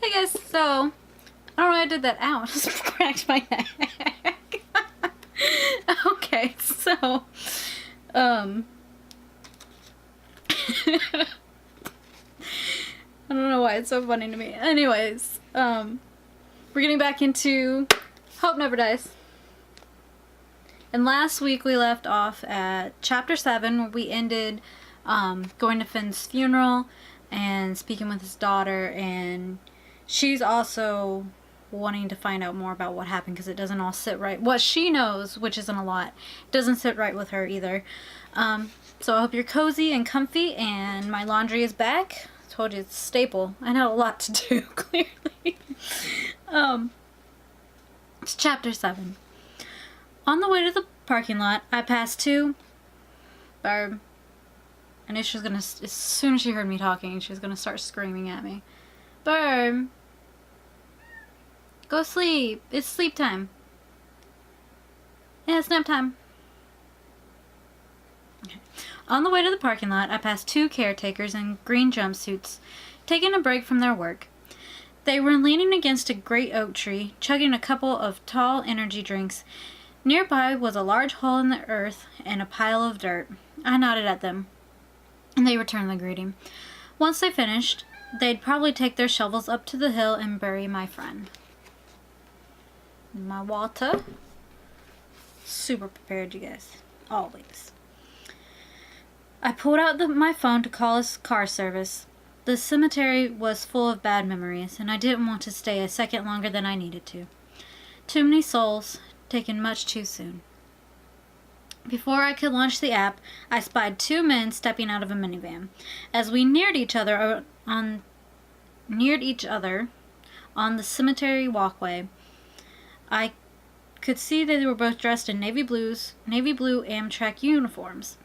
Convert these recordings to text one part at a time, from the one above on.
Hey guys, so I don't know why I did that. Ow, I just cracked my neck. Okay, so I don't know why it's so funny to me. Anyways, we're getting back into Hope Never Dies. And last week we left off at chapter 7 where we ended going to Finn's funeral and speaking with his daughter, and she's also wanting to find out more about what happened because it doesn't all sit right. What she knows, which isn't a lot, doesn't sit right with her either. So I hope you're cozy and comfy, and my laundry is back. I told you it's a staple. I had a lot to do, clearly. It's chapter 7. On the way to the parking lot, I passed two. Barb. I knew she was gonna, as soon as she heard me talking, she was gonna start screaming at me. Barb. Go sleep. It's sleep time. Yeah, it's nap time. Okay. On the way to the parking lot, I passed two caretakers in green jumpsuits, taking a break from their work. They were leaning against a great oak tree, chugging a couple of tall energy drinks. Nearby was a large hole in the earth and a pile of dirt. I nodded at them, and they returned the greeting. Once they finished, they'd probably take their shovels up to the hill and bury my friend. My water. Super prepared, you guys. Always. I pulled out my phone to call his car service. The cemetery was full of bad memories, and I didn't want to stay a second longer than I needed to. Too many souls, taken much too soon. Before I could launch the app, I spied two men stepping out of a minivan. As we neared each other on the cemetery walkway, I could see that they were both dressed in navy blue Amtrak uniforms.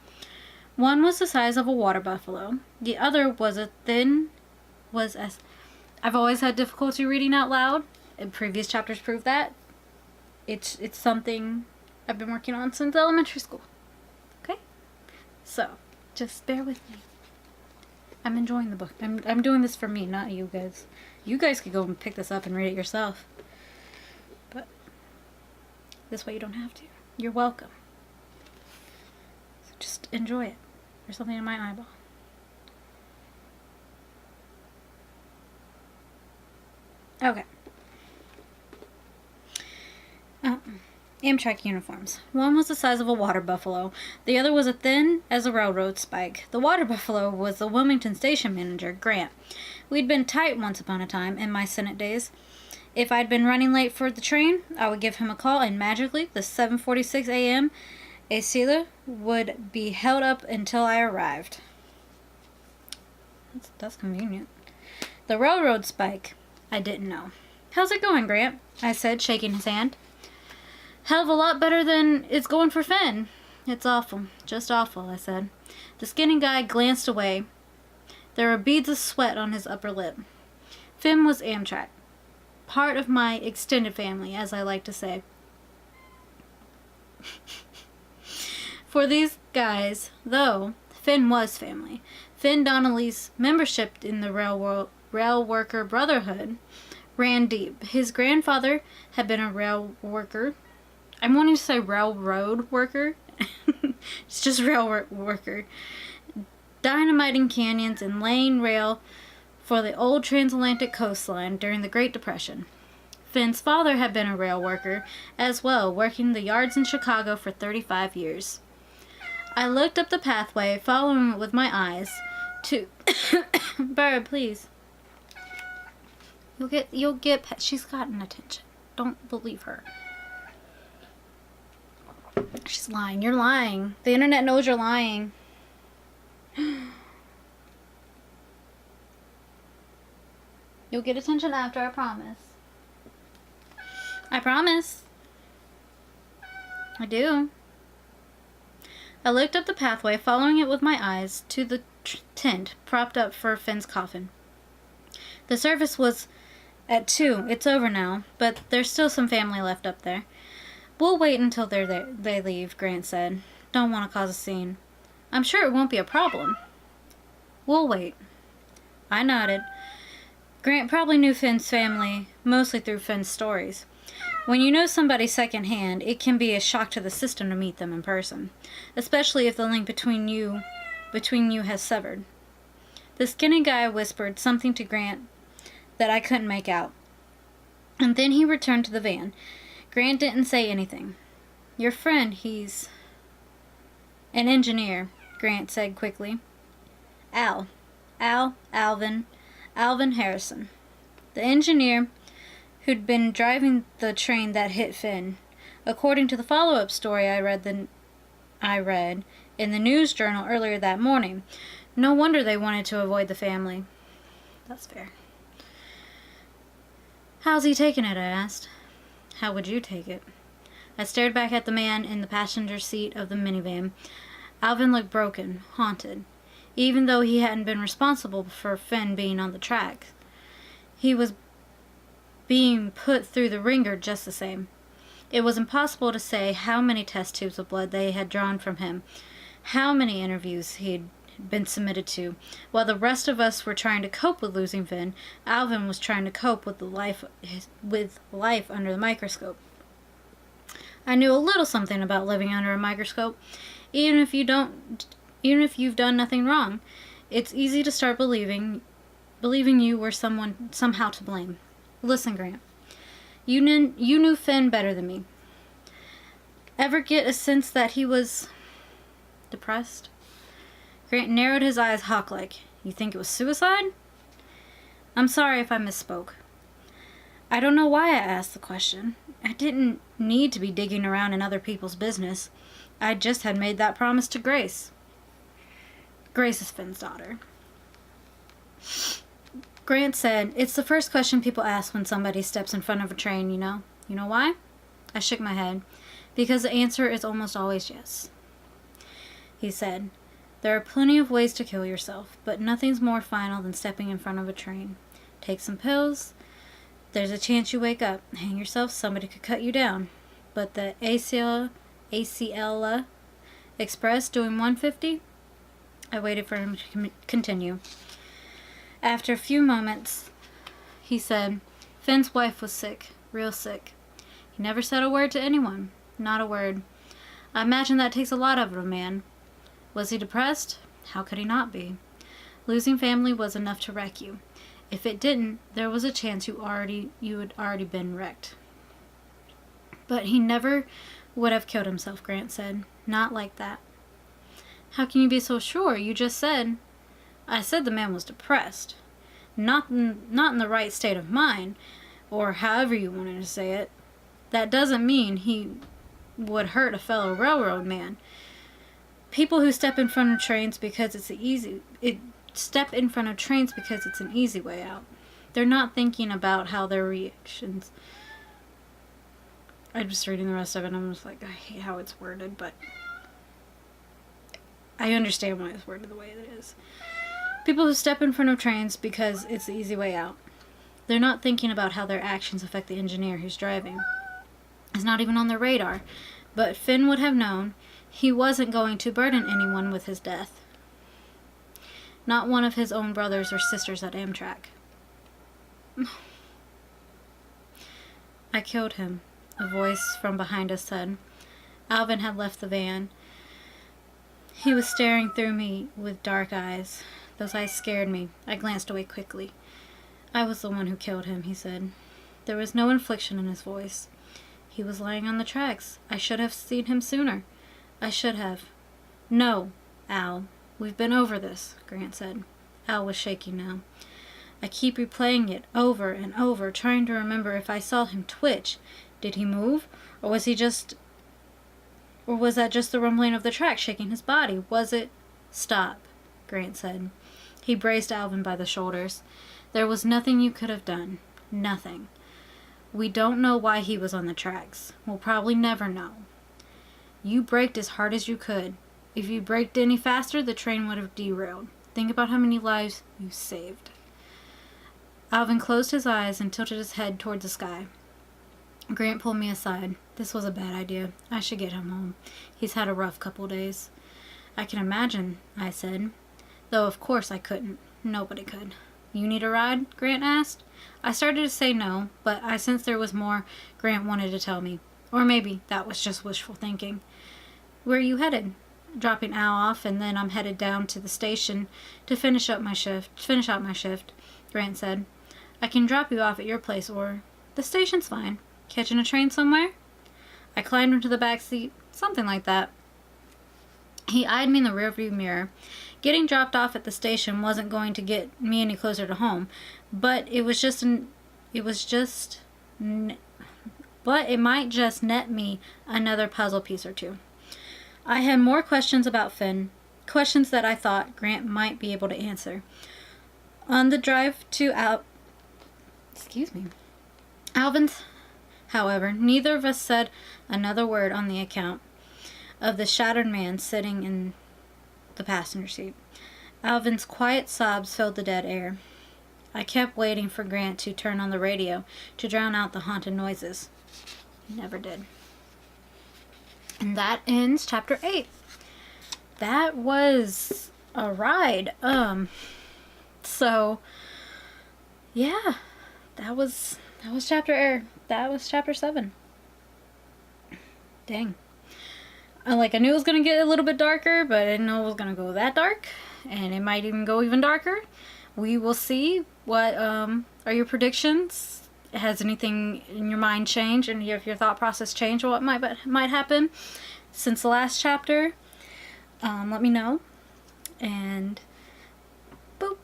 One was the size of a water buffalo. The other was I've always had difficulty reading out loud, and previous chapters prove that. It's something I've been working on since elementary school. Okay? So, just bear with me. I'm enjoying the book. I'm doing this for me, not you guys. You guys could go and pick this up and read it yourself. But this way you don't have to. You're welcome. So just enjoy it. There's something in my eyeball. Okay. Amtrak uniforms. One was the size of a water buffalo. The other was as thin as a railroad spike. The water buffalo was the Wilmington station manager, Grant. We'd been tight once upon a time in my Senate days. If I'd been running late for the train, I would give him a call, and magically, the 7:46 a.m., a sealer would be held up until I arrived. That's convenient. The railroad spike, I didn't know. How's it going, Grant? I said, shaking his hand. Hell of a lot better than it's going for Finn. It's awful. Just awful, I said. The skinny guy glanced away. There were beads of sweat on his upper lip. Finn was Amtrak. Part of my extended family, as I like to say. For these guys, though, Finn was family. Finn Donnelly's membership in the Rail Worker Brotherhood ran deep. His grandfather had been a rail worker. I'm wanting to say railroad worker. It's just rail worker. Dynamiting canyons and laying rail for the old transatlantic coastline during the Great Depression. Finn's father had been a rail worker as well, working the yards in Chicago for 35 years. I looked up the pathway, following it with my eyes, to... Barb, please. You'll get... She's gotten attention. Don't believe her. She's lying. You're lying. The internet knows you're lying. You'll get attention after, I promise. I promise. I do. I looked up the pathway, following it with my eyes, to the tent propped up for Finn's coffin. The service was at 2. It's over now, but there's still some family left up there. We'll wait until they leave, Grant said. Don't want to cause a scene. I'm sure it won't be a problem. We'll wait. I nodded. Grant probably knew Finn's family mostly through Finn's stories. When you know somebody secondhand, it can be a shock to the system to meet them in person, especially if the link between you has severed. The skinny guy whispered something to Grant that I couldn't make out, and then he returned to the van. Grant didn't say anything. Your friend, he's an engineer, Grant said quickly. Alvin Harrison. The engineer who'd been driving the train that hit Finn. According to the follow-up story I read in the news journal earlier that morning. No wonder they wanted to avoid the family. That's fair. How's he taking it? I asked. How would you take it? I stared back at the man in the passenger seat of the minivan. Alvin looked broken, haunted. Even though he hadn't been responsible for Finn being on the track, he was being put through the ringer just the same. It was impossible to say how many test tubes of blood they had drawn from him, how many interviews he'd been submitted to. While the rest of us were trying to cope with losing Finn, Alvin was trying to cope with life under the microscope. I knew a little something about living under a microscope. Even if you've done nothing wrong, it's easy to start believing you were somehow to blame. Listen, Grant. You knew Finn better than me. Ever get a sense that he was depressed? Grant narrowed his eyes hawk-like. You think it was suicide? I'm sorry if I misspoke. I don't know why I asked the question. I didn't need to be digging around in other people's business. I just had made that promise to Grace. Grace is Finn's daughter. Grant said, it's the first question people ask when somebody steps in front of a train, you know? You know why? I shook my head. Because the answer is almost always yes. He said, there are plenty of ways to kill yourself, but nothing's more final than stepping in front of a train. Take some pills. There's a chance you wake up. Hang yourself, somebody could cut you down. But the ACL Express doing 150? I waited for him to continue. After a few moments, he said, Finn's wife was sick, real sick. He never said a word to anyone, not a word. I imagine that takes a lot out of a man. Was he depressed? How could he not be? Losing family was enough to wreck you. If it didn't, there was a chance you had already been wrecked. But he never would have killed himself, Grant said. Not like that. How can you be so sure? You just said... I said the man was depressed. Not in the right state of mind, or however you wanted to say it. That doesn't mean he would hurt a fellow railroad man. People who step in front of trains because it's an easy way out. They're not thinking about how their reactions. I'm just reading the rest of it and I'm just like, I hate how it's worded, but I understand why it's worded the way it is. People who step in front of trains because it's the easy way out. They're not thinking about how their actions affect the engineer who's driving. It's not even on their radar. But Finn would have known he wasn't going to burden anyone with his death. Not one of his own brothers or sisters at Amtrak. I killed him, a voice from behind us said. Alvin had left the van. He was staring through me with dark eyes. Those eyes scared me. I glanced away quickly. I was the one who killed him, he said. There was no inflection in his voice. He was lying on the tracks. I should have seen him sooner. I should have. No, Al. We've been over this, Grant said. Al was shaking now. I keep replaying it over and over, trying to remember if I saw him twitch. Did he move? Or was that just the rumbling of the track shaking his body? Was it... Stop, Grant said. He braced Alvin by the shoulders. There was nothing you could have done. Nothing. We don't know why he was on the tracks. We'll probably never know. You braked as hard as you could. If you braked any faster, the train would have derailed. Think about how many lives you saved. Alvin closed his eyes and tilted his head toward the sky. Grant pulled me aside. This was a bad idea. I should get him home. He's had a rough couple days. I can imagine, I said. Though of course I couldn't. Nobody could. You need a ride? Grant asked. I started to say no, but I sensed there was more Grant wanted to tell me. Or maybe that was just wishful thinking. Where are you headed? Dropping Al off, and then I'm headed down to the station to finish out my shift, Grant said. I can drop you off at your place, or the station's fine. Catching a train somewhere? I climbed into the back seat, something like that. He eyed me in the rearview mirror. Getting dropped off at the station wasn't going to get me any closer to home, but it might just net me another puzzle piece or two. I had more questions about Finn, questions that I thought Grant might be able to answer. On the drive to Alvin's, however, neither of us said another word on the account of the shattered man sitting in the passenger seat. Alvin's quiet sobs filled the dead air. I kept waiting for Grant to turn on the radio to drown out the haunted noises. He never did. And that ends chapter 8. That was a ride. So yeah, that was chapter 7. Dang. I knew it was gonna get a little bit darker, but I didn't know it was gonna go that dark, and it might even go even darker. We will see. What are your predictions? Has anything in your mind changed, and if your thought process changed, what might happen since the last chapter? Let me know. And boop,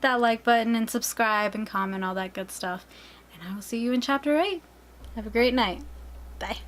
that like button and subscribe and comment, all that good stuff. And I will see you in chapter 8. Have a great night. Bye.